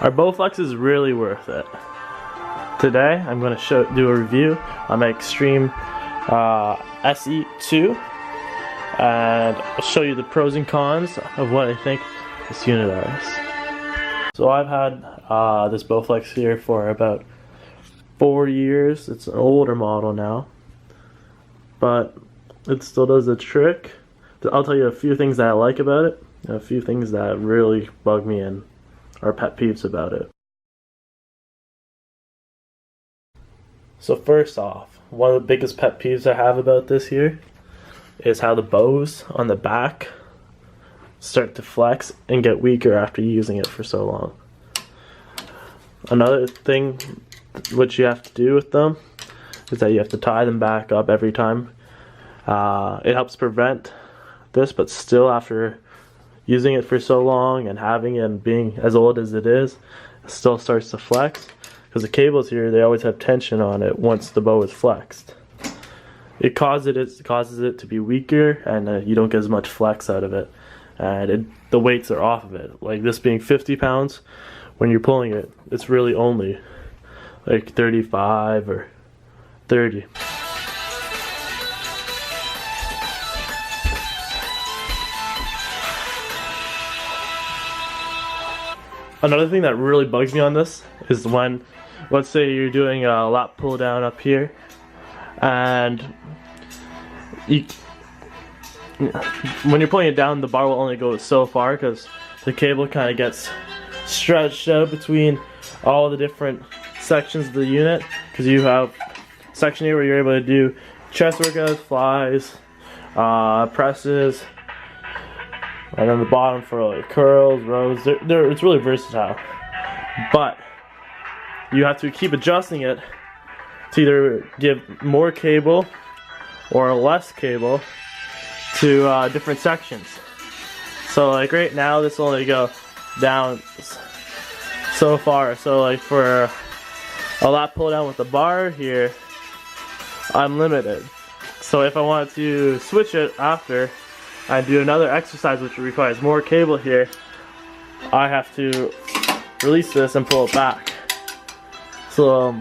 Our Bowflex is really worth it. Today I'm going to do a review on my Extreme SE2, and I'll show you the pros and cons of what I think this unit is. So I've had this Bowflex here for about 4 years. It's an older model now, but it still does the trick. I'll tell you a few things that I like about it, and a few things that really bug me and are pet peeves about it. So first off, one of the biggest pet peeves I have about this here is how the bows on the back start to flex and get weaker after using it for so long. Another thing which you have to do with them is that you have to tie them back up every time. It helps prevent this, but still after using it for so long and having it and being as old as it is, it still starts to flex. Because the cables here, they always have tension on it once the bow is flexed. It causes it to be weaker, and you don't get as much flex out of it. And the weights are off of it. Like this being 50 pounds, when you're pulling it, it's really only like 35 or 30. Another thing that really bugs me on this is when, let's say you're doing a lap pull down up here, and when you're pulling it down, the bar will only go so far because the cable kind of gets stretched out between all the different sections of the unit, because you have a section here where you're able to do chest workouts, flies, presses, and then the bottom for like curls, rows. It's really versatile, but you have to keep adjusting it to either give more cable or less cable to different sections. So like right now, this will only go down so far. So like for a lap pull down with the bar here, I'm limited. So if I want to switch it after I do another exercise which requires more cable here, I have to release this and pull it back. So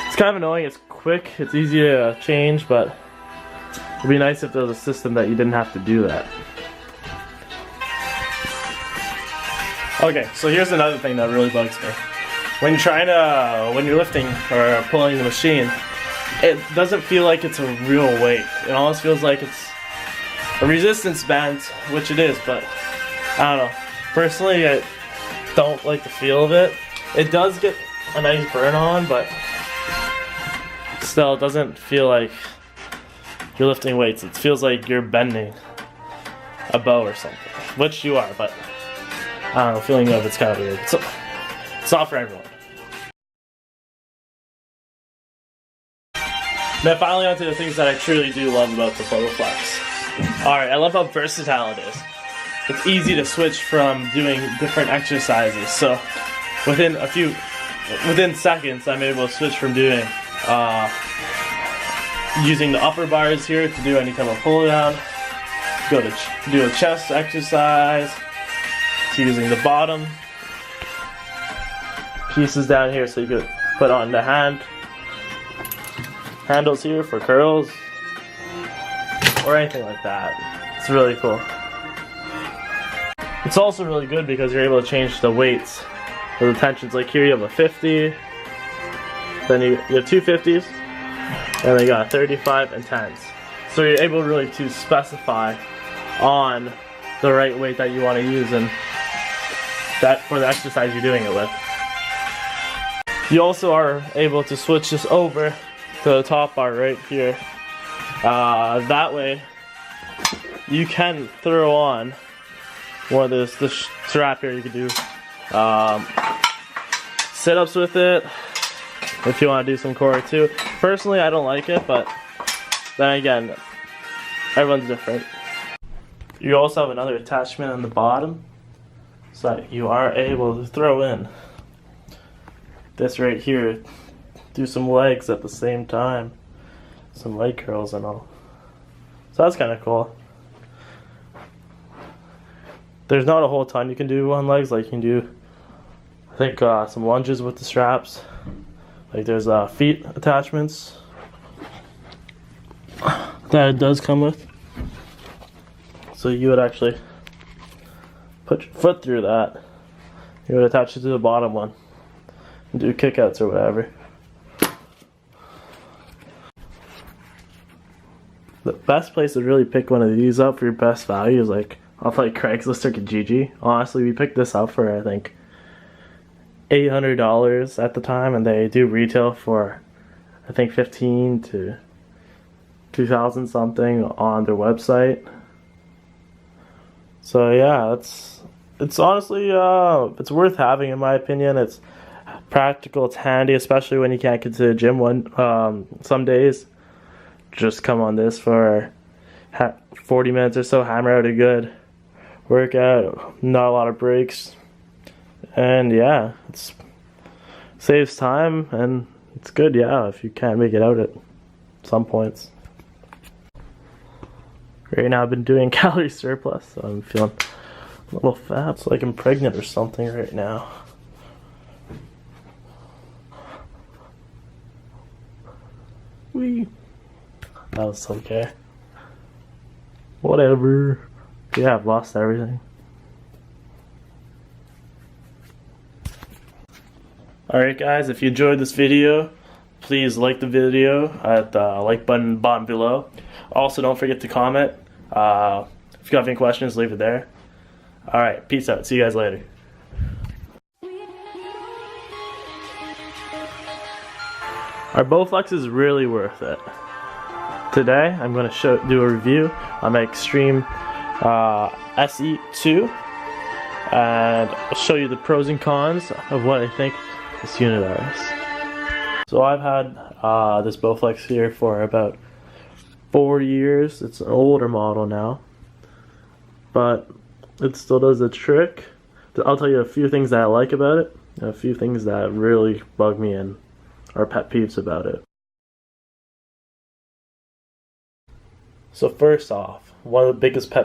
it's kind of annoying. It's quick, it's easy to change, but it'd be nice if there was a system that you didn't have to do that. Okay, so here's another thing that really bugs me. When you're lifting or pulling the machine, it doesn't feel like it's a real weight. It almost feels like it's a resistance band, which it is, but I don't know. Personally, I don't like the feel of it. It does get a nice burn on, but still, it doesn't feel like you're lifting weights. It feels like you're bending a bow or something, which you are, but I don't know, feeling of it's kind of weird. So, it's not for everyone. Now finally onto the things that I truly do love about the Bowflex. Alright, I love how versatile it is. It's easy to switch from doing different exercises. So within seconds, I'm able to switch from doing using the upper bars here to do any type of pull down, to do a chest exercise, to using the bottom pieces down here so you could put on the handles here for curls or anything like that. It's really cool. It's also really good because you're able to change the weights or the tensions. Like here you have a 50, then you have two 50s, and then you got 35 and 10s. So you're able really to specify on the right weight that you want to use and that for the exercise you're doing it with. You also are able to switch this over to the top bar right here. That way you can throw on one of this strap here. You can do sit-ups with it if you want to do some core too. Personally, I don't like it, but then again, everyone's different. You also have another attachment on the bottom so that you are able to throw in this right here, do some legs at the same time, some leg curls and all. So that's kind of cool. There's not a whole ton you can do on legs. Like you can do I think some lunges with the straps. Like there's feet attachments that it does come with. So you would actually put your foot through that. You would attach it to the bottom one and do kickouts or whatever. The best place to really pick one of these up for your best value is like off like Craigslist or Kijiji. Honestly, we picked this up for I think $800 at the time, and they do retail for I think $15 to $2,000 something on their website. So yeah, it's honestly it's worth having in my opinion. It's practical, it's handy, especially when you can't get to the gym some days. Just come on this for 40 minutes or so, hammer out a good workout, not a lot of breaks, and yeah, it saves time and it's good, yeah, if you can't make it out at some points. Right now I've been doing calorie surplus, so I'm feeling a little fat. It's like I'm pregnant or something right now. Wee. That was okay. Whatever. Yeah, I've lost everything. Alright guys, if you enjoyed this video, please like the video at the like button bottom below. Also, don't forget to comment. If you have any questions, leave it there. Alright, peace out. See you guys later. Our Bowflex is really worth it. Today, I'm going to do a review on my Extreme SE2, and I'll show you the pros and cons of what I think this unit is. So I've had this Bowflex here for about 4 years. It's an older model now, but it still does the trick. I'll tell you a few things that I like about it, and a few things that really bug me and are pet peeves about it. So first off, one of the biggest pet